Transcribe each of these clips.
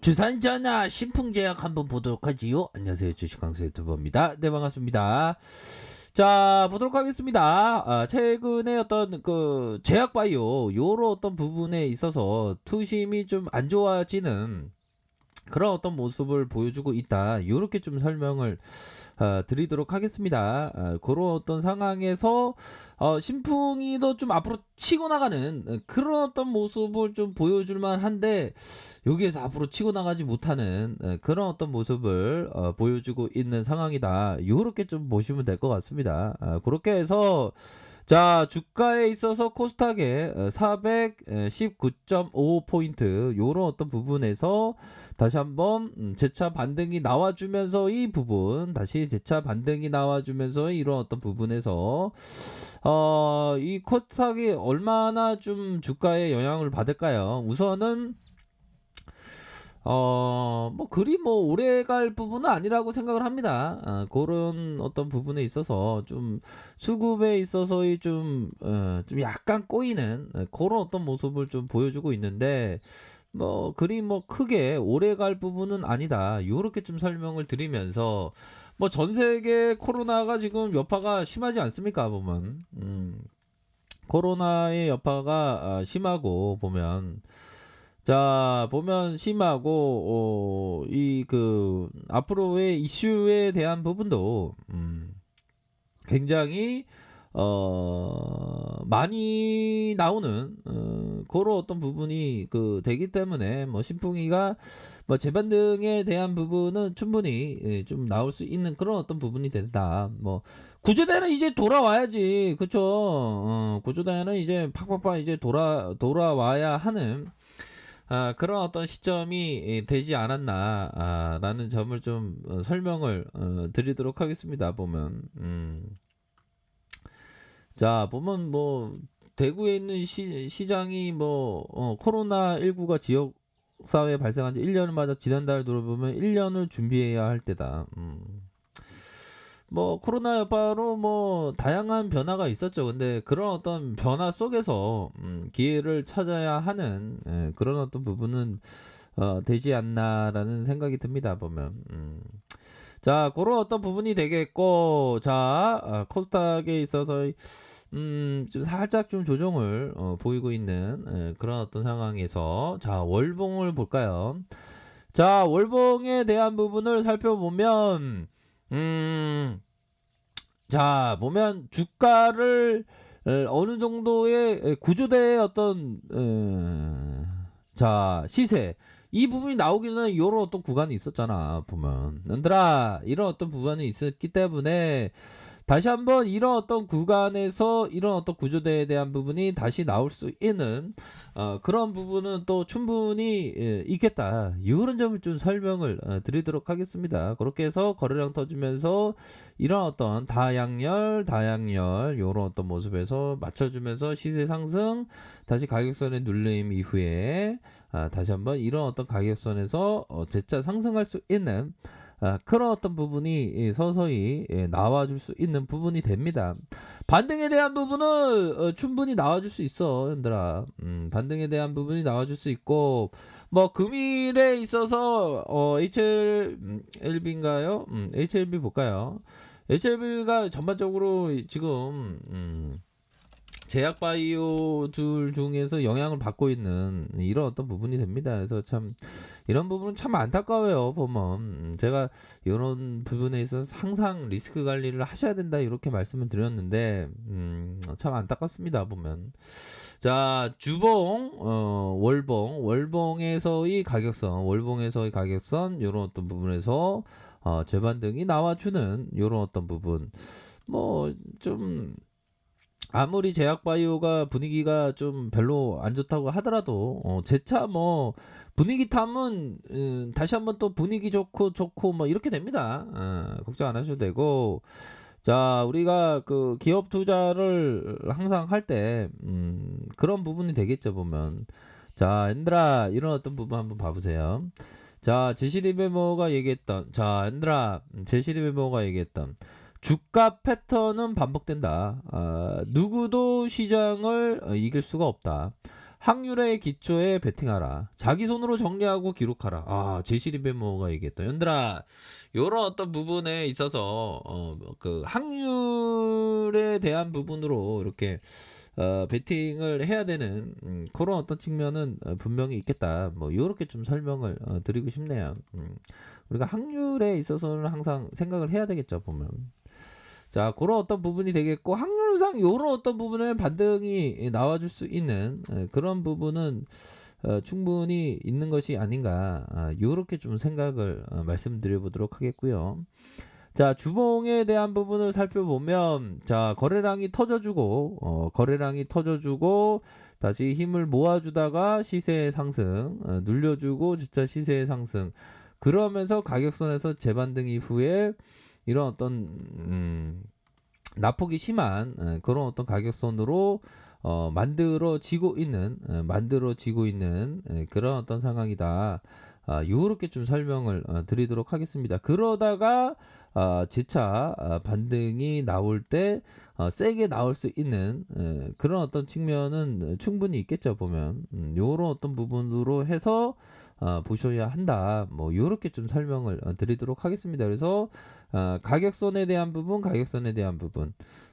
주산전화 신풍제약 한번 보도록 하지요. 안녕하세요, 주식강사 유튜버입니다. 네, 반갑습니다. 자, 보도록 하겠습니다. 최근에 어떤 그 제약바이오 요런 어떤 부분에 있어서 투심이 좀 안 좋아지는 그런 어떤 모습을 보여주고 있다. 요렇게 좀 설명을 드리도록 하겠습니다. 그런 어떤 상황에서 신풍이도 좀 앞으로 치고 나가는 그런 어떤 모습을 좀 보여줄 만한데, 여기에서 앞으로 치고 나가지 못하는 그런 어떤 모습을 보여주고 있는 상황이다. 요렇게 좀 보시면 될 것 같습니다. 그렇게 해서 자, 주가에 있어서 코스닥에 419.5포인트 요런 어떤 부분에서 다시 한번 재차 반등이 나와주면서, 이 부분 다시 재차 반등이 나와주면서 이런 어떤 부분에서 이 코스닥이 얼마나 좀 주가에 영향을 받을까요? 우선은 뭐 그리 뭐 오래 갈 부분은 아니라고 생각을 합니다. 그런 어떤 부분에 있어서 좀 수급에 있어서의 좀 약간 꼬이는 그런 어떤 모습을 좀 보여주고 있는데, 뭐 그리 뭐 크게 오래 갈 부분은 아니다. 요렇게 좀 설명을 드리면서, 뭐 전 세계 코로나가 지금 여파가 심하지 않습니까? 보면 코로나의 여파가 심하고 보면, 자, 보면 심하고, 이 그 앞으로의 이슈에 대한 부분도 굉장히 많이 나오는 그런 어떤 부분이 되기 때문에, 뭐 신풍이가 뭐 재반등에 대한 부분은 충분히 좀 나올 수 있는 그런 어떤 부분이 된다. 뭐 구조대는 이제 돌아와야지, 그쵸? 구조대는 이제 팍팍팍 이제 돌아와야 하는 그런 어떤 시점이 되지 않았나 라는 점을 좀 설명을 드리도록 하겠습니다. 보면 자, 보면 뭐 대구에 있는 시장이 뭐 코로나19가 지역 사회에 발생한 지 1년을 맞아 지난달 들어보면 1년을 준비해야 할 때다. 뭐 코로나 여파로 뭐 다양한 변화가 있었죠. 근데 그런 어떤 변화 속에서 기회를 찾아야 하는 그런 어떤 부분은 되지 않나라는 생각이 듭니다. 보면 자, 그런 어떤 부분이 되겠고, 자, 코스닥에 있어서 좀 살짝 좀 조정을 보이고 있는 그런 어떤 상황에서, 자, 월봉을 볼까요? 자, 월봉에 대한 부분을 살펴보면 자, 보면 주가를 어느 정도의 구조대의 어떤 자, 시세, 이 부분이 나오기 전에 이런 어떤 구간이 있었잖아. 보면 얘들아, 이런 어떤 구간이 있었기 때문에 다시 한번 이런 어떤 구간에서 이런 어떤 구조대에 대한 부분이 다시 나올 수 있는 그런 부분은 또 충분히 있겠다. 이런 점을 좀 설명을 드리도록 하겠습니다. 그렇게 해서 거래량 터지면서 이런 어떤 다양열 이런 어떤 모습에서 맞춰주면서 시세 상승, 다시 가격선의 눌림 이후에 다시 한번 이런 어떤 가격선에서 재차 상승할 수 있는 그런 어떤 부분이 서서히 나와줄 수 있는 부분이 됩니다. 반등에 대한 부분은 충분히 나와줄 수 있어, 얘들아. 반등에 대한 부분이 나와줄 수 있고, 뭐 금일에 있어서 HLB인가요? HLB 볼까요? HLB가 전반적으로 지금 제약바이오들 중에서 영향을 받고 있는 이런 어떤 부분이 됩니다. 그래서 참 이런 부분은 참 안타까워요. 보면 제가 이런 부분에 있어서 항상 리스크 관리를 하셔야 된다 이렇게 말씀을 드렸는데 참 안타깝습니다. 보면 자, 주봉, 월봉에서의 가격선 이런 어떤 부분에서 재반등이 나와주는 이런 어떤 부분, 뭐좀 아무리 제약바이오가 분위기가 좀 별로 안 좋다고 하더라도 재차 뭐 분위기 탐은 다시 한번 또 분위기 좋고 뭐 이렇게 됩니다. 걱정 안 하셔도 되고, 자, 우리가 그 기업 투자를 항상 할 때 그런 부분이 되겠죠. 보면 자, 엔드라, 이런 어떤 부분 한번 봐보세요. 자, 제시리 베모가 얘기했던 주가 패턴은 반복된다. 누구도 시장을 이길 수가 없다. 확률의 기초에 베팅하라. 자기 손으로 정리하고 기록하라. 제시리 베모가 얘기했다. 연들아, 요런 어떤 부분에 있어서 그 확률에 대한 부분으로 이렇게 베팅을 해야 되는 그런 어떤 측면은 분명히 있겠다. 뭐 요렇게 좀 설명을 드리고 싶네요. 우리가 확률에 있어서는 항상 생각을 해야 되겠죠, 보면. 자, 그런 어떤 부분이 되겠고, 확률상 요런 어떤 부분에 반등이 나와줄 수 있는 그런 부분은 충분히 있는 것이 아닌가, 요렇게 좀 생각을 말씀드려 보도록 하겠고요. 자, 주봉에 대한 부분을 살펴보면, 자, 거래량이 터져주고 다시 힘을 모아주다가 시세 상승, 눌려주고 진짜 시세 상승, 그러면서 가격선에서 재반등 이후에 이런 어떤 낙폭이 심한 그런 어떤 가격선으로 만들어지고 있는 그런 어떤 상황이다. 요렇게 좀 설명을 드리도록 하겠습니다. 그러다가 재차 반등이 나올 때 세게 나올 수 있는 그런 어떤 측면은 충분히 있겠죠, 보면. 요런 어떤 부분으로 해서 보셔야 한다. 뭐 요렇게 좀 설명을 드리도록 하겠습니다. 그래서 가격선에 대한 부분,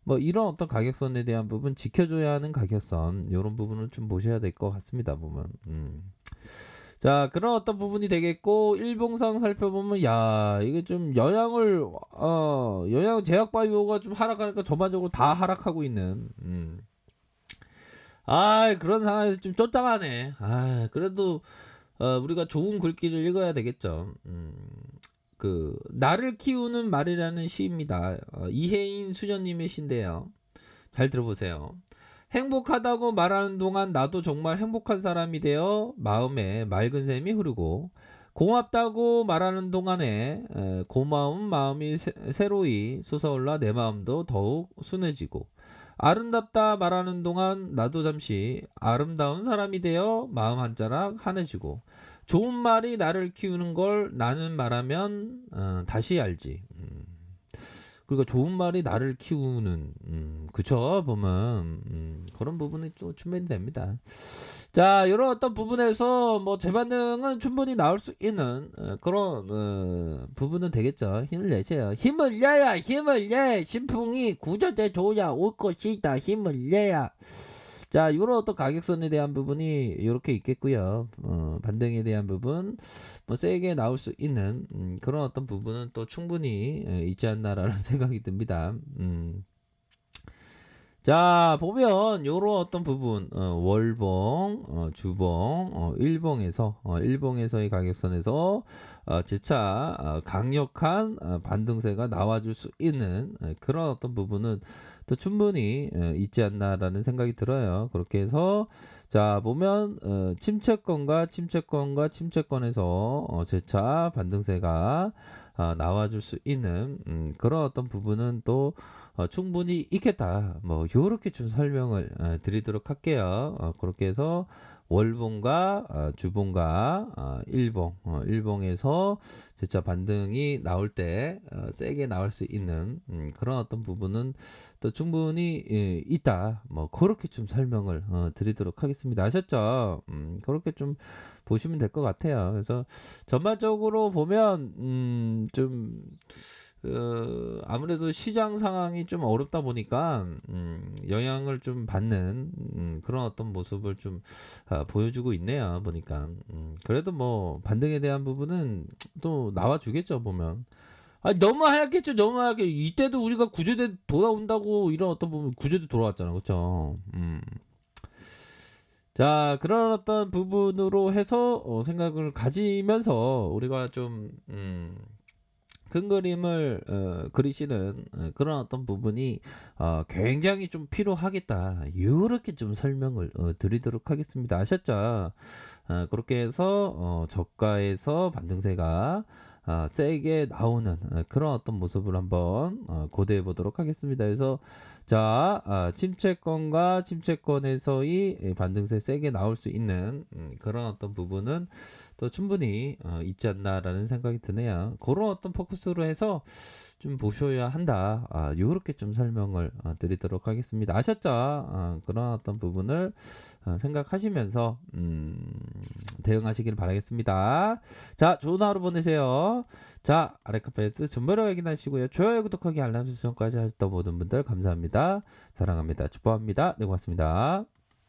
뭐 이런 어떤 가격선에 대한 부분, 지켜줘야 하는 가격선, 요런 부분을 좀 보셔야 될 것 같습니다, 보면. 자, 그런 어떤 부분이 되겠고, 일봉상 살펴보면, 야, 이게 좀 영양 제약바이오가 좀 하락하니까 전반적으로 다 하락하고 있는, 그런 상황에서 좀 쫓아가네. 그래도, 우리가 좋은 글귀를 읽어야 되겠죠. 나를 키우는 말이라는 시입니다. 이혜인 수녀님의 시인데요. 잘 들어보세요. 행복하다고 말하는 동안 나도 정말 행복한 사람이 되어 마음에 맑은 샘이 흐르고, 고맙다고 말하는 동안에 고마운 마음이 새로이 솟아올라 내 마음도 더욱 순해지고, 아름답다 말하는 동안 나도 잠시 아름다운 사람이 되어 마음 한자락 환해지고, 좋은 말이 나를 키우는 걸 나는 말하면 다시 알지. 그러니까 좋은 말이 나를 키우는, 그쵸, 보면 그런 부분이 또 충분히 됩니다. 자, 이런 어떤 부분에서 뭐 재반등은 충분히 나올 수 있는 그런 부분은 되겠죠. 힘을 내세요. 힘을 내야, 신풍이 구조대 조야 올 것이다. 힘을 내야. 자, 이런 어떤 가격선에 대한 부분이 이렇게 있겠고요. 반등에 대한 부분, 뭐 세게 나올 수 있는 그런 어떤 부분은 또 충분히 있지 않나라는 생각이 듭니다. 자, 보면 요런 어떤 부분, 월봉, 주봉, 일봉에서의 가격선에서 재차 강력한 반등세가 나와줄 수 있는 그런 어떤 부분은 또 충분히 있지 않나라는 생각이 들어요. 그렇게 해서 자, 보면 침체권에서 재차 반등세가 나와줄 수 있는 그런 어떤 부분은 또 충분히 있겠다. 뭐 요렇게 좀 설명을 드리도록 할게요. 그렇게 해서 월봉과 주봉과 일봉에서 진짜 반등이 나올 때 세게 나올 수 있는 그런 어떤 부분은 또 충분히 있다. 뭐 그렇게 좀 설명을 드리도록 하겠습니다. 아셨죠? 그렇게 좀 보시면 될 것 같아요. 그래서 전반적으로 보면 아무래도 시장 상황이 좀 어렵다 보니까 영향을 좀 받는 그런 어떤 모습을 좀 보여주고 있네요. 보니까 그래도 뭐 반등에 대한 부분은 또 나와주겠죠. 보면 너무 하얗겠죠. 너무 하얗게 이때도 우리가 구조대 돌아온다고 이런 어떤 부분 구조대 돌아왔잖아. 그렇죠. 자, 그런 어떤 부분으로 해서 생각을 가지면서 우리가 좀 큰 그림을 그리시는 그런 어떤 부분이 굉장히 좀 필요하겠다. 이렇게 좀 설명을 드리도록 하겠습니다. 아셨죠? 그렇게 해서 저가에서 반등세가 세게 나오는 그런 어떤 모습을 한번 고대해 보도록 하겠습니다. 그래서 자, 침체권에서의 반등세 세게 나올 수 있는 그런 어떤 부분은 또 충분히 있지 않나라는 생각이 드네요. 그런 어떤 포커스로 해서 좀 보셔야 한다. 요렇게 좀 설명을 드리도록 하겠습니다. 아셨죠? 그런 어떤 부분을 생각하시면서 대응하시길 바라겠습니다. 자, 좋은 하루 보내세요. 자, 아래카페에서 존버로 확인하시고요. 좋아요, 구독하기, 알람 설정까지 하셨던 모든 분들 감사합니다. 사랑합니다. 축복합니다. 네, 고맙습니다.